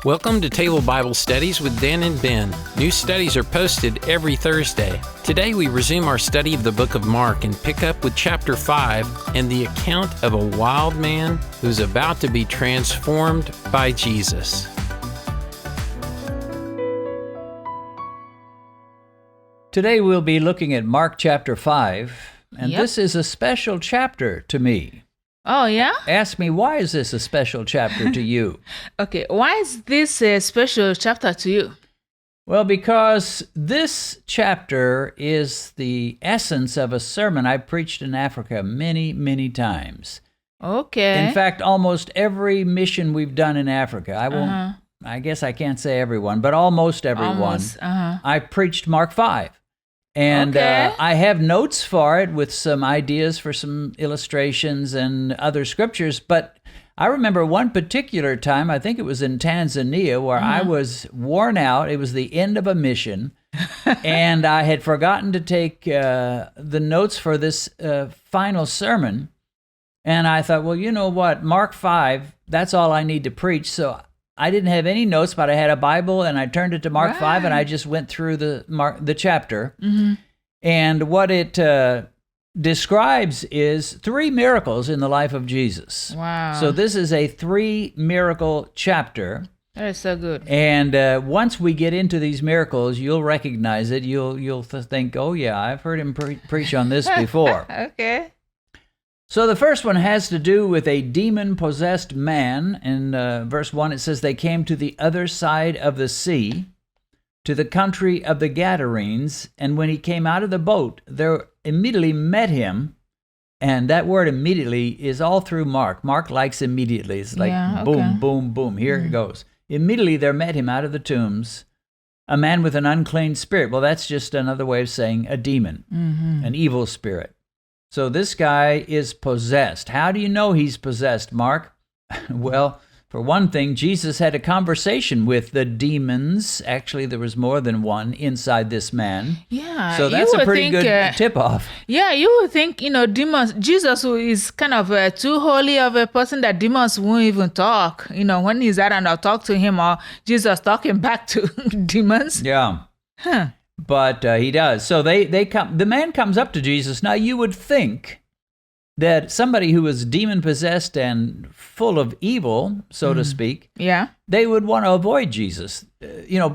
Welcome to Table Bible Studies with Dan and Ben. New studies are posted every Thursday. Today we resume our study of the book of Mark and pick up with chapter 5 and the account of a wild man who's about to be transformed by Jesus. Today we'll be looking at Mark chapter 5, and This is a special chapter to me. Oh, yeah? Ask me, why is this a special chapter to you? Okay, why is this a special chapter to you? Well, because this chapter is the essence of a sermon I preached in Africa many, many times. Okay. In fact, almost every mission we've done in Africa, I guess I can't say everyone, but almost everyone, I preached Mark 5. And I have notes for it with some ideas for some illustrations and other scriptures. But I remember one particular time, I think it was in Tanzania, where I was worn out. It was the end of a mission. And I had forgotten to take the notes for this final sermon. And I thought, well, you know what? Mark 5, that's all I need to preach. So I didn't have any notes, but I had a Bible, and I turned it to Mark 5, and I just went through the chapter. And what it describes is 3 miracles in the life of Jesus. Wow. So this is a 3-miracle chapter. That is so good. And once we get into these miracles, you'll recognize it. You'll think, oh yeah, I've heard him preach on this before. Okay. So the first one has to do with a demon-possessed man. In verse 1, it says, they came to the other side of the sea, to the country of the Gadarenes, and when he came out of the boat, there immediately met him, and that word immediately is all through Mark. Mark likes immediately. It's like boom, boom, boom. Here it goes. Immediately there met him out of the tombs a man with an unclean spirit. Well, that's just another way of saying a demon, an evil spirit. So this guy is possessed. How do you know he's possessed, Mark? Well, for one thing, Jesus had a conversation with the demons. Actually, there was more than one inside this man. Yeah. So that's a pretty good tip-off. Yeah, you would think, demons, Jesus, who is kind of too holy of a person that demons won't even talk. When he's out and I'll talk to him, or Jesus talking back to demons. Yeah. But he does. So they come. The man comes up to Jesus. Now you would think that somebody who was demon-possessed and full of evil, so to speak, they would want to avoid Jesus.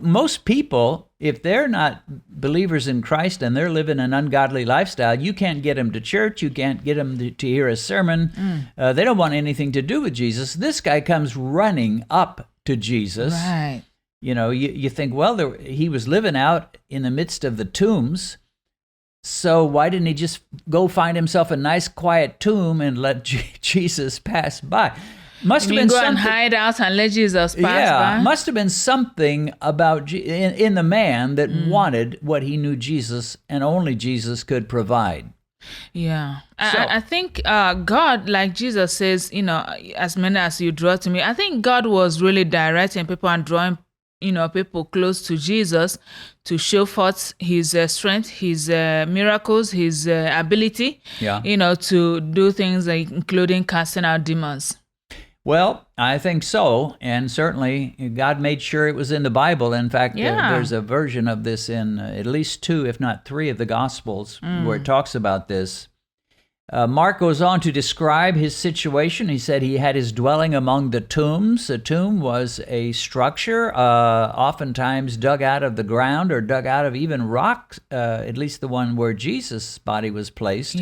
Most people, if they're not believers in Christ and they're living an ungodly lifestyle, you can't get them to church. You can't get them to hear a sermon. They don't want anything to do with Jesus. This guy comes running up to Jesus. Right. You think, well, he was living out in the midst of the tombs, so why didn't he just go find himself a nice, quiet tomb and let Jesus pass by? Must have been go something. And hide out and let Jesus pass by? Must have been something about in the man that wanted what he knew Jesus and only Jesus could provide. Yeah. I think God, like Jesus says, as many as you draw to me, I think God was really directing people and drawing people close to Jesus to show forth his strength, his miracles, his ability, to do things like including casting out demons. Well, I think so. And certainly God made sure it was in the Bible. In fact, there's a version of this in at least 2, if not 3 of the Gospels where it talks about this. Mark goes on to describe his situation. He said he had his dwelling among the tombs. A tomb was a structure oftentimes dug out of the ground or dug out of even rock, at least the one where Jesus' body was placed,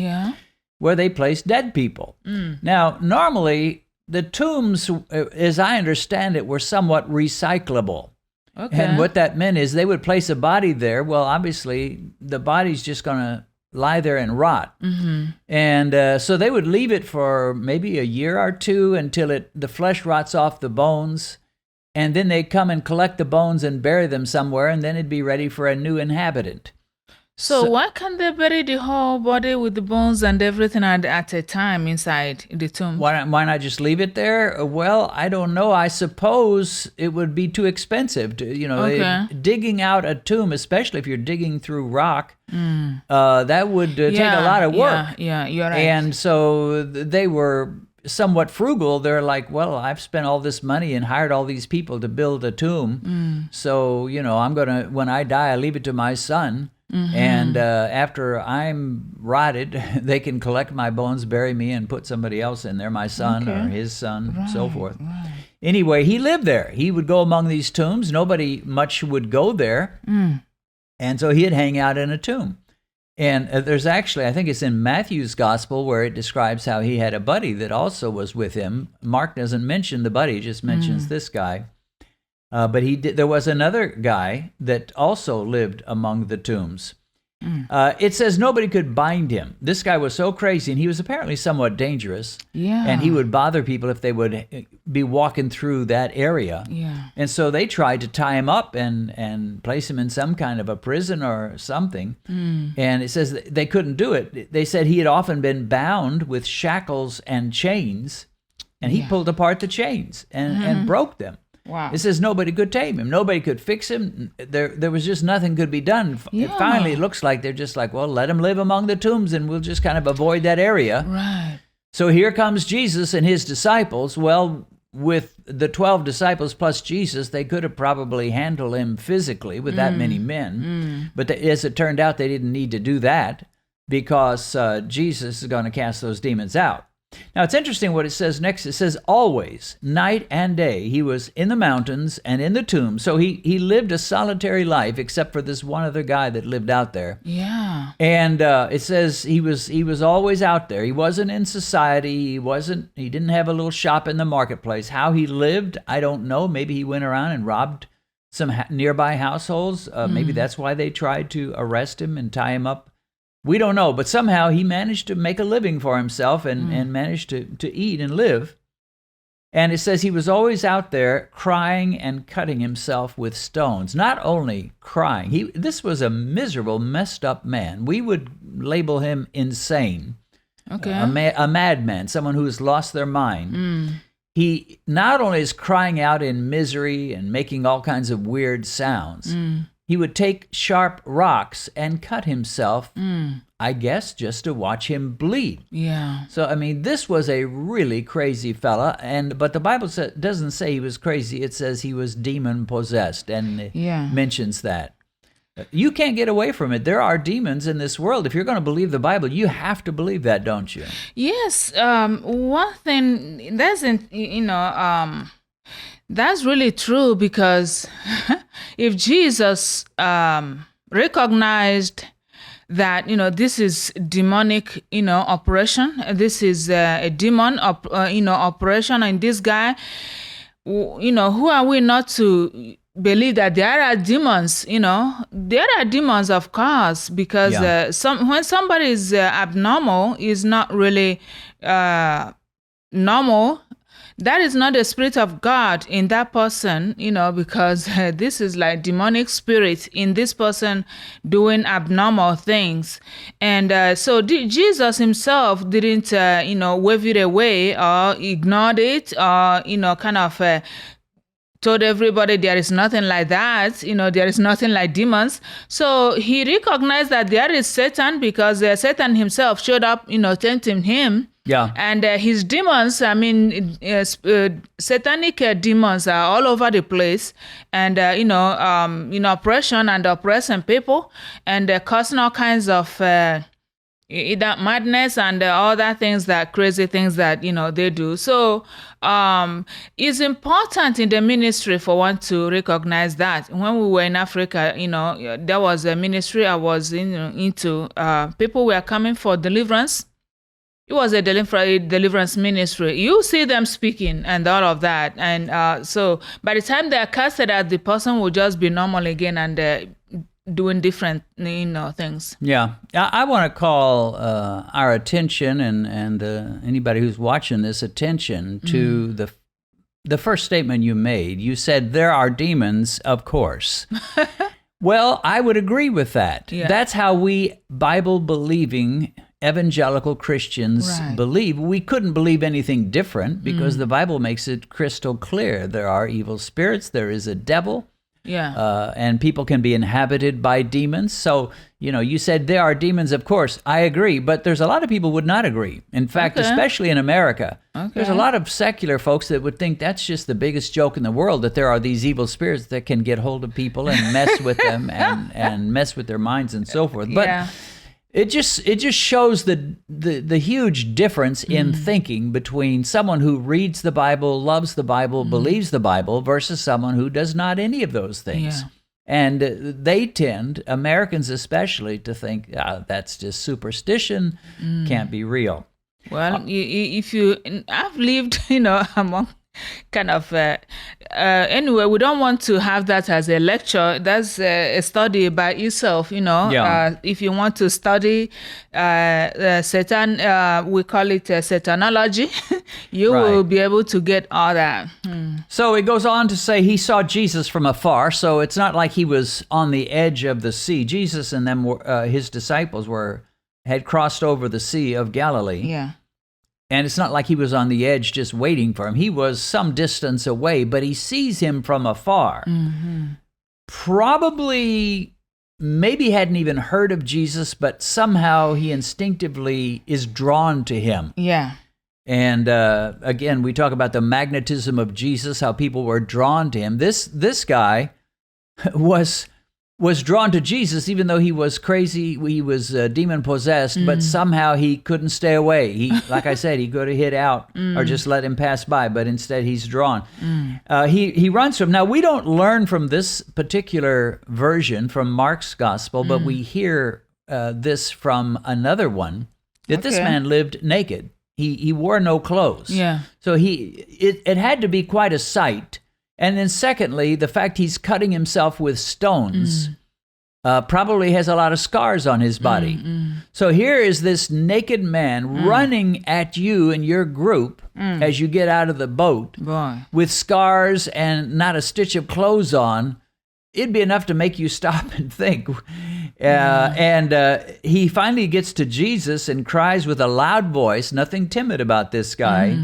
where they placed dead people. Now, normally, the tombs, as I understand it, were somewhat recyclable. Okay. And what that meant is they would place a body there. Well, obviously, the body's just going to lie there and rot. And so they would leave it for maybe a year or 2 until the flesh rots off the bones. And then they'd come and collect the bones and bury them somewhere, and then it'd be ready for a new inhabitant. So why can't they bury the whole body with the bones and everything at a time inside the tomb? Why not just leave it there? Well, I don't know. I suppose it would be too expensive. Digging out a tomb, especially if you're digging through rock, that would take a lot of work. Yeah, you're right. And so they were somewhat frugal. They're like, well, I've spent all this money and hired all these people to build a tomb. So, I'm going to, when I die, I leave it to my son. And after I'm rotted, they can collect my bones, bury me, and put somebody else in there, my son or his son, so forth. Right. Anyway, he lived there. He would go among these tombs. Nobody much would go there. And so he'd hang out in a tomb. And there's actually, I think it's in Matthew's gospel where it describes how he had a buddy that also was with him. Mark doesn't mention the buddy, just mentions this guy. But there was another guy that also lived among the tombs. It says nobody could bind him. This guy was so crazy, and he was apparently somewhat dangerous. Yeah. And he would bother people if they would be walking through that area. Yeah. And so they tried to tie him up and place him in some kind of a prison or something. And it says they couldn't do it. They said he had often been bound with shackles and chains, and he pulled apart the chains and broke them. Wow. It says nobody could tame him. Nobody could fix him. There was just nothing could be done. Yeah. Finally, it looks like they're just like, well, let him live among the tombs and we'll just kind of avoid that area. Right. So here comes Jesus and his disciples. Well, with the 12 disciples plus Jesus, they could have probably handled him physically with that many men. But as it turned out, they didn't need to do that because Jesus is going to cast those demons out. Now, it's interesting what it says next. It says, always, night and day, he was in the mountains and in the tomb. So he lived a solitary life, except for this one other guy that lived out there. Yeah. And it says he was always out there. He wasn't in society. He didn't have a little shop in the marketplace. How he lived, I don't know. Maybe he went around and robbed some nearby households. Maybe that's why they tried to arrest him and tie him up. We don't know, but somehow he managed to make a living for himself and managed to eat and live. And it says he was always out there crying and cutting himself with stones. Not only crying, this was a miserable, messed up man. We would label him insane. Okay. A madman, someone who has lost their mind. He not only is crying out in misery and making all kinds of weird sounds, he would take sharp rocks and cut himself, I guess, just to watch him bleed. Yeah. So, I mean, this was a really crazy fella, but the Bible doesn't say he was crazy. It says he was demon-possessed, and it mentions that. You can't get away from it. There are demons in this world. If you're going to believe the Bible, you have to believe that, don't you? Yes. One thing, that's really true, because if Jesus recognized that, this is demonic, operation, this is a demon, operation in this guy, who are we not to believe that there are demons? There are demons, of course, because when somebody is abnormal, is not really normal. That is not the spirit of God in that person, because this is like demonic spirit in this person doing abnormal things. And so Jesus himself didn't, wave it away or ignored it or, kind of told everybody there is nothing like that, there is nothing like demons. So he recognized that there is Satan, because Satan himself showed up, tempting him. Yeah. And his demons, satanic demons are all over the place, and oppression and oppressing people, and causing all kinds of either madness and other things, crazy things that they do. So it's important in the ministry for one to recognize that. When we were in Africa, there was a ministry I was into. People were coming for deliverance. It was a deliverance ministry. You see them speaking and all of that. And so by the time they are casted out, the person will just be normal again and doing different things. Yeah. I want to call our attention and anybody who's watching this attention to the first statement you made. You said there are demons, of course. Well, I would agree with that. Yeah. That's how we Bible-believing evangelical Christians believe. We couldn't believe anything different because the Bible makes it crystal clear. There are evil spirits. There is a devil. Yeah. And people can be inhabited by demons. So, you said there are demons, of course. I agree. But there's a lot of people would not agree. In fact, especially in America, there's a lot of secular folks that would think that's just the biggest joke in the world, that there are these evil spirits that can get hold of people and mess with them and mess with their minds and so forth. But it just shows the huge difference in thinking between someone who reads the Bible, loves the Bible, believes the Bible, versus someone who does not any of those things. Yeah. And they tend, Americans especially, to think that's just superstition, can't be real. Well, I've lived, among kind of anyway, we don't want to have that as a lecture. That's a study by itself. If you want to study Satan, we call it Satanology. You will be able to get all that. So it goes on to say he saw Jesus from afar. So it's not like he was on the edge of the sea. Jesus and them his disciples had crossed over the Sea of Galilee. Yeah. And it's not like he was on the edge just waiting for him. He was some distance away, but he sees him from afar. Mm-hmm. Probably, maybe hadn't even heard of Jesus, but somehow he instinctively is drawn to him. Yeah. And again, we talk about the magnetism of Jesus, how people were drawn to him. This guy was drawn to Jesus, even though he was crazy, he was demon-possessed, but somehow he couldn't stay away. He, like I said, he could have hid out or just let him pass by, but instead he's drawn. He runs from him. Now, we don't learn from this particular version from Mark's gospel, but we hear this from another one, that this man lived naked. He wore no clothes. Yeah. So it had to be quite a sight. And then secondly, the fact he's cutting himself with stones probably has a lot of scars on his body. So here is this naked man running at you and your group as you get out of the boat with scars and not a stitch of clothes on. It'd be enough to make you stop and think. And he finally gets to Jesus and cries with a loud voice, nothing timid about this guy.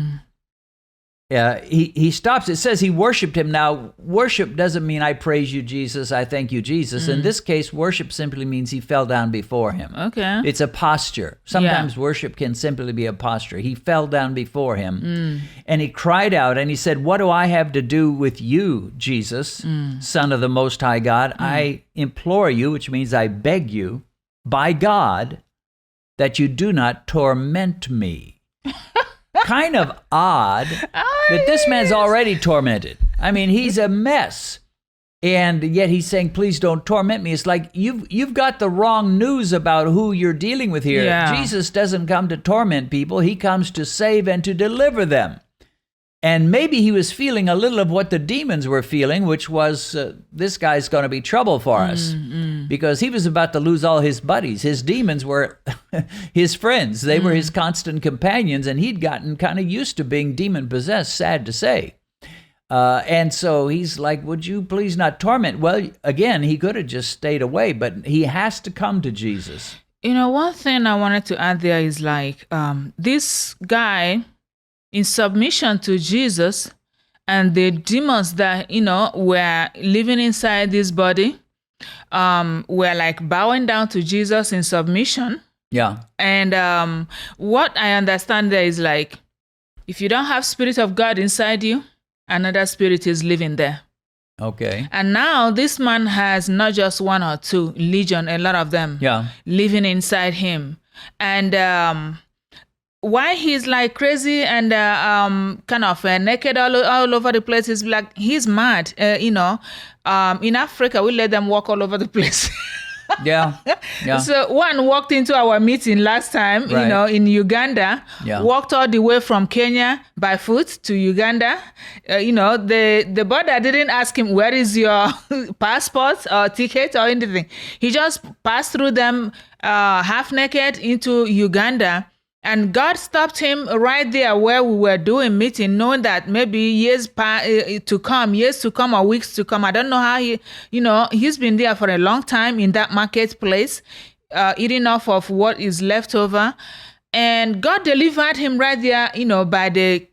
He stops. It says he worshiped him. Now, worship doesn't mean I praise you, Jesus, I thank you, Jesus. In this case, worship simply means he fell down before him. Okay. It's a posture. Sometimes worship can simply be a posture. He fell down before him, and he cried out, and he said, "What do I have to do with you, Jesus, Son of the Most High God? I implore you," which means I beg you, by God, that you do not torment me. Kind of odd that this man's already tormented. I mean, he's a mess. And yet he's saying, please don't torment me. It's like you've got the wrong news about who you're dealing with here. Yeah. Jesus doesn't come to torment people. He comes to save and to deliver them. And maybe he was feeling a little of what the demons were feeling, which was, this guy's going to be trouble for us. Because he was about to lose all his buddies. His demons were his friends. They were his constant companions, and he'd gotten kind of used to being demon-possessed, sad to say. And so he's like, would you please not torment? Well, again, he could have just stayed away, but he has to come to Jesus. One thing I wanted to add there is like, this guy, in submission to Jesus, and the demons that, were living inside this body, were like bowing down to Jesus in submission. Yeah. And what I understand there is like, if you don't have Spirit of God inside you, another spirit is living there. Okay. And now this man has not just one or two, legion, a lot of them living inside him. And why he's like crazy and kind of naked all over the place, is like he's mad. In Africa, we let them walk all over the place. Yeah. So one walked into our meeting last time, in Uganda, walked all the way from Kenya by foot to Uganda. The border didn't ask him, where is your passport or ticket or anything. He just passed through them half naked into Uganda. And God stopped him right there where we were doing meeting, knowing that maybe years to come or weeks to come. I don't know how he's been there for a long time in that marketplace, eating off of what is left over. And God delivered him right there, by the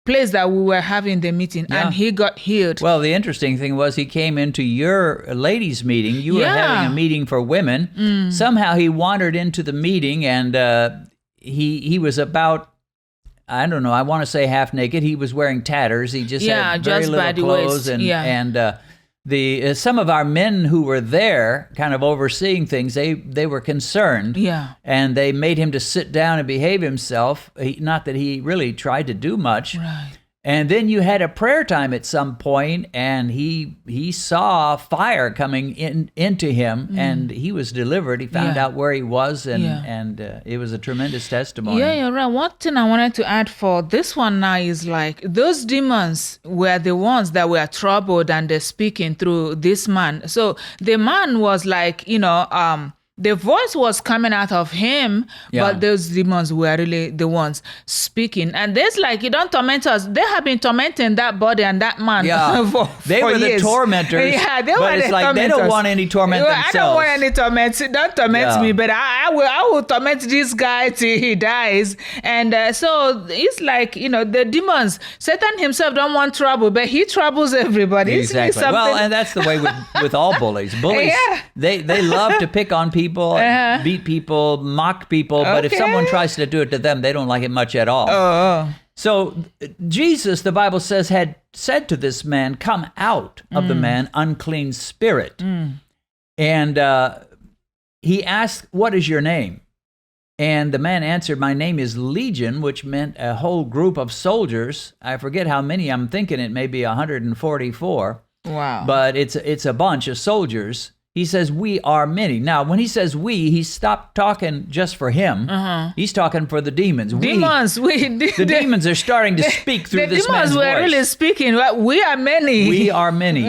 place that we were having the meeting, and he got healed. Well, the interesting thing was he came into your ladies' meeting. You were having a meeting for women. Somehow he wandered into the meeting, and he was about, I don't know, I want to say half naked. He was wearing tatters. He just had very little clothes, and some of our men who were there, kind of overseeing things, they were concerned. And they made him to sit down and behave himself. Not that he really tried to do much. Right. And then you had a prayer time at some point, and he saw fire coming into him, and he was delivered. He found out where he was, and it was a tremendous testimony. Yeah, you're right. One thing I wanted to add for this one now is like those demons were the ones that were troubled, and they're speaking through this man. So the man was like, the voice was coming out of him, but those demons were really the ones speaking. And there's like, you don't torment us. They have been tormenting that body and that man for They were years. the tormentors. Yeah, they but were it's the like tormentors. they don't want any torment themselves. I don't want any torment. Don't torment me, but I will torment this guy till he dies. And so it's like, the demons, Satan himself don't want trouble, but he troubles everybody. Exactly. Well, and that's the way with all bullies. Bullies, they love to pick on people, beat people, mock people, but if someone tries to do it to them, they don't like it much at all. So Jesus, the Bible says, had said to this man, "Come out of the man, unclean spirit." And he asked, "What is your name?" And the man answered, "My name is Legion," which meant a whole group of soldiers. I forget how many. I'm thinking it may be 144. Wow. But it's a bunch of soldiers. He says, "We are many." Now, when he says "we," he stopped talking just for him. He's talking for the demons. The demons are starting to speak through this man's voice. The demons were really speaking. We are many. We are many.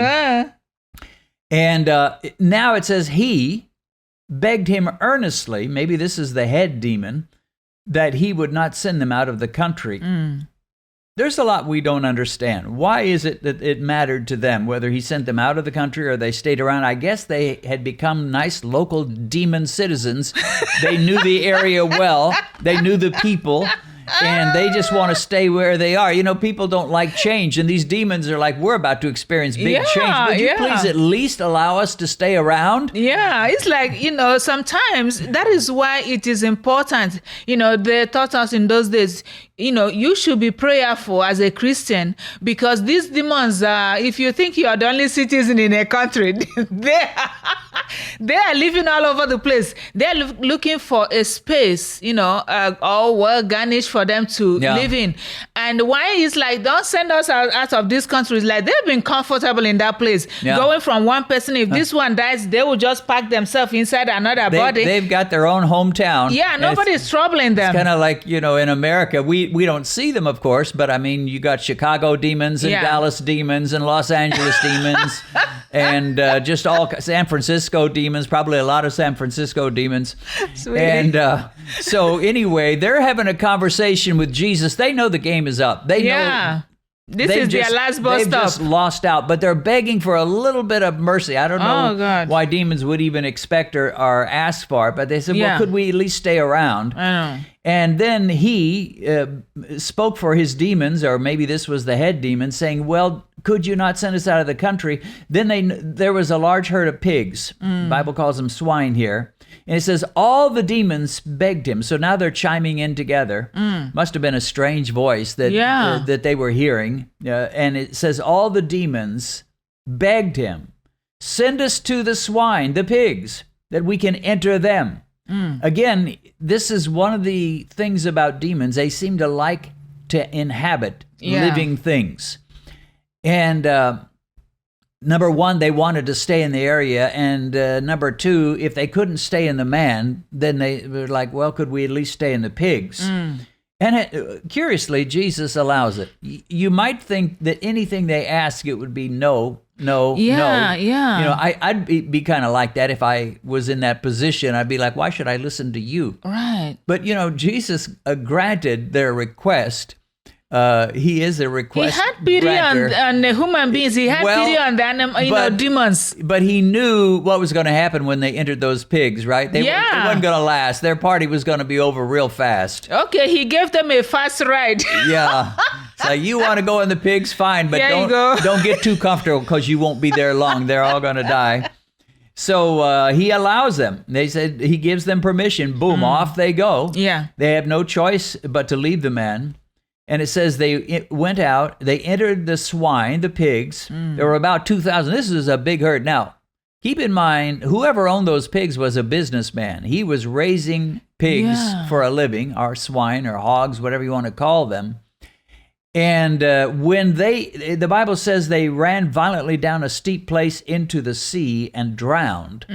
And now it says he begged him earnestly, maybe this is the head demon, that he would not send them out of the country. There's a lot we don't understand. Why is it that it mattered to them whether he sent them out of the country or they stayed around? I guess they had become nice local demon citizens. They knew the area well. They knew the people. And they just want to stay where they are. People don't like change. And these demons are like, we're about to experience big change. Would you please at least allow us to stay around? Yeah, it's like, sometimes that is why it is important. They taught us in those days, you should be prayerful as a Christian, because these demons are, if you think you are the only citizen in a country, they are living all over the place. They are looking for a space, all well garnished for them to live in. And why is like, don't send us out of these countries. Like, they've been comfortable in that place. Going from one person, if this one dies, they will just pack themselves inside another body. They've got their own hometown. Yeah, nobody's troubling them. It's kind of like, in America, we don't see them, of course, but I mean, you got Chicago demons and Dallas demons and Los Angeles demons and just all San Francisco demons, probably a lot of San Francisco demons. Sweet. And so anyway, they're having a conversation with Jesus. They know the game is up. They know this is their last bus stop. They've just lost out, but they're begging for a little bit of mercy. I don't know why demons would even expect or ask for it, but they said, well, could we at least stay around? I know. And then he spoke for his demons, or maybe this was the head demon, saying, well, could you not send us out of the country? Then there was a large herd of pigs. The Bible calls them swine here. And it says, all the demons begged him. So now they're chiming in together. Must have been a strange voice that they were hearing. And it says, all the demons begged him, send us to the swine, the pigs, that we can enter them. Again, this is one of the things about demons. They seem to like to inhabit living things. And number one, they wanted to stay in the area. And number two, if they couldn't stay in the man, then they were like, well, could we at least stay in the pigs? And curiously, Jesus allows it. You might think that anything they ask, it would be no. I'd be kind of like that if I was in that position. I'd be like, why should I listen to you? Right. But, Jesus granted their request. He is a request. He had pity on the human beings. He had pity on the demons. But he knew what was going to happen when they entered those pigs, right? It wasn't going to last. Their party was going to be over real fast. Okay, he gave them a fast ride. So you want to go in the pigs, fine, but don't get too comfortable because you won't be there long. They're all going to die. So he allows them. They said he gives them permission. Boom, off they go. Yeah. They have no choice but to leave the man. And it says they went out. They entered the swine, the pigs. There were about 2,000. This is a big herd. Now, keep in mind, whoever owned those pigs was a businessman. He was raising pigs for a living, or swine, or hogs, whatever you want to call them. And when the Bible says they ran violently down a steep place into the sea and drowned.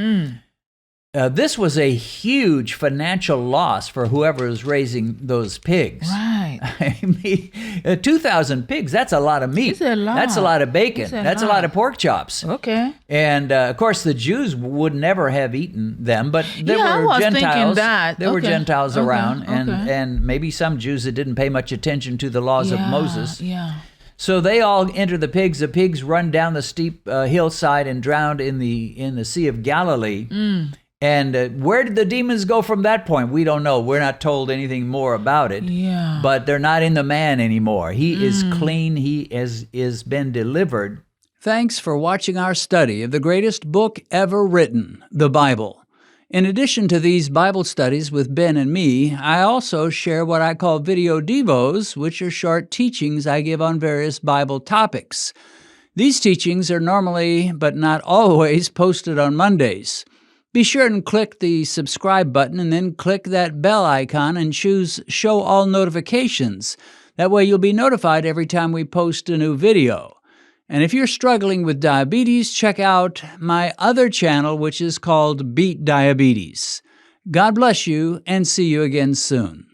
This was a huge financial loss for whoever was raising those pigs. Right. I mean, 2,000 pigs, that's a lot of meat. It's a lot. That's a lot of bacon. That's a lot of pork chops. Okay. And, of course, the Jews would never have eaten them, but there were Gentiles. There were Gentiles around, and maybe some Jews that didn't pay much attention to the laws of Moses. Yeah. So they all enter the pigs. The pigs run down the steep hillside and drowned in the Sea of Galilee. And where did the demons go from that point? We don't know. We're not told anything more about it. Yeah. But they're not in the man anymore. He is clean. He is been delivered. Thanks for watching our study of the greatest book ever written, the Bible. In addition to these Bible studies with Ben and me, I also share what I call video devos, which are short teachings I give on various Bible topics. These teachings are normally, but not always, posted on Mondays. Be sure and click the subscribe button and then click that bell icon and choose Show All Notifications. That way you'll be notified every time we post a new video. And if you're struggling with diabetes, check out my other channel, which is called Beat Diabetes. God bless you, and see you again soon.